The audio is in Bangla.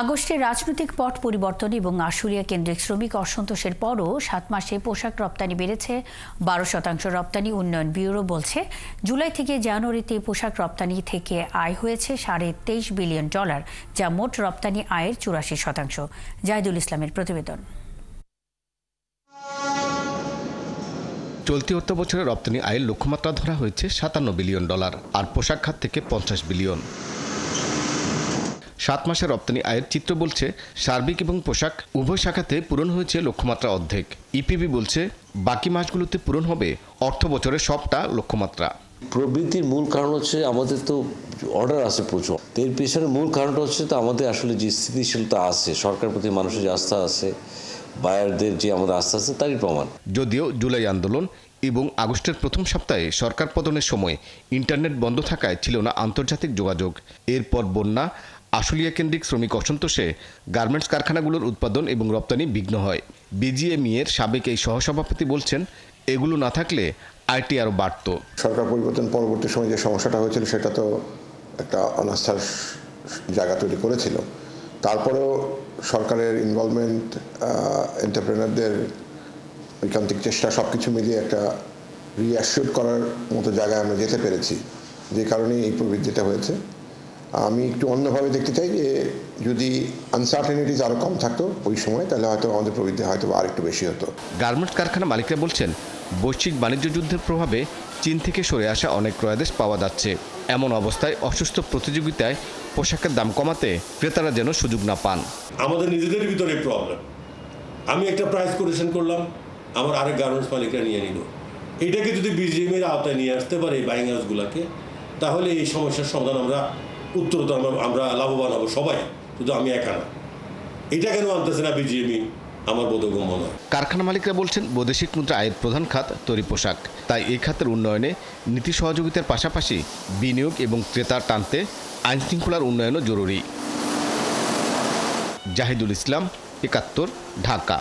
আগস্টে রাজনৈতিক পট পরিবর্তন এবং আশুলিয়া কেন্দ্রিক শ্রমিক অসন্তোষের পরও 7 মাসে পোশাক রপ্তানি বেড়েছে 12%। রপ্তানি উন্নয়ন ব্যুরো বলছে, জুলাই থেকে জানুয়ারিতে পোশাক রপ্তানি থেকে আয় হয়েছে $23.5 বিলিয়ন, যা মোট রপ্তানি আয়ের 84%। জাহিদুল ইসলামের প্রতিবেদন। চলতি অর্থবছরে রপ্তানি আয়ের লক্ষ্যমাত্রা ধরা হয়েছে $57 বিলিয়ন, আর পোশাক খাত থেকে 50 বিলিয়ন। 7 মাসে রপ্তানি আয়ের চিত্র বলছে, সার্বিক এবং পোশাক উভয় শাখাতে পূরণ হয়েছে লক্ষ্যমাত্রা অর্ধেক। ইপিবি বলছে, বাকি মাসগুলোতে পূরণ হবে অর্থ বছরের সবটা লক্ষ্যমাত্রা। প্রবৃদ্ধির মূল কারণ হচ্ছে আমাদের তো অর্ডার আছে প্রচুর। এর পেছনে মূল কারণটা হচ্ছে তো আমাদের আসলে যে স্থিতিশীলতা আছে, সরকার প্রতি মানুষের যে আস্থা আছে, বায়ারদের যে আমাদের আস্থা আছে, তারই প্রমাণ। যদিও জুলাই আন্দোলন এবং আগস্টের প্রথম সপ্তাহে সরকার পতনের সময় ইন্টারনেট বন্ধ থাকায় ছিল না আন্তর্জাতিক যোগাযোগ। এরপর বন্যা, আশুলিয়া কেন্দ্রিক শ্রমিক অসন্তোষে গার্মেন্টস কারখানাগুলোর উৎপাদন এবং রপ্তানি বিঘ্ন হয়। বিজিএমই এর সাবেক এই সহসভাপতি বলছেন, এগুলো না থাকলে আয়টি আরও বাড়ত। সরকার পরিবর্তন পরবর্তী সময় যে সমস্যাটা হয়েছিল সেটা তো একটা অনাস্থার জায়গা তৈরি করেছিল। তারপরেও সরকারের ইনভলভমেন্ট, এন্টারপ্রেনারদের ঐকান্তিক চেষ্টা, সব কিছু মিলিয়ে একটা রিঅ্যাসিওর করার মতো জায়গায় আমরা যেতে পেরেছি, যে কারণেই এই প্রবৃদ্ধিটা হয়েছে। আমি একটু অন্যভাবে দেখতে চাই যে যদি আনসার্টেনিটিস আরও কম থাকতো ওই সময়, তাহলে হয়তো আমাদের প্রবৃদ্ধি হয়তো আরেকটু বেশি হতো। গার্মেন্টস কারখানা মালিকরা বলছেন, বৈশ্বিক বাণিজ্য যুদ্ধের প্রভাবে চীন থেকে সরে আসা অনেক ক্রয়াদেশ পাওয়া যাচ্ছে। এমন অবস্থায় অসুস্থ প্রতিযোগিতায় পোশাকের দাম কমাতে ক্রেতারা যেন সুযোগ না পান। আমাদের নিজেদের ভিতরে প্রবলেম। আমি একটা প্রাইস কোটেশন করলাম, আমার আরেক গার্মেন্টস মালিকরা নিয়ে নিল। এটাকে যদি বিজিএমের আওতায় নিয়ে আসতে পারে এই বাইং হাউসগুলোকে, তাহলে এই সমস্যার সমাধান উত্তরোত্তর আমরা লাভবান হব সবাই, শুধু আমি একা না। এটা কেন আনতেছে না বিজিএমই, আমার বোধগম্য নয়। কারখানা মালিকরা বলছেন, বৈদেশিক মুদ্রা আয়ের প্রধান খাত তৈরি পোশাক। তাই এই খাতের উন্নয়নে নীতি সহযোগিতার পাশাপাশি বিনিয়োগ এবং ক্রেতা টানতে আইন শৃঙ্খলার উন্নয়নও জরুরি। জাহিদুল ইসলাম, ৭১, ঢাকা।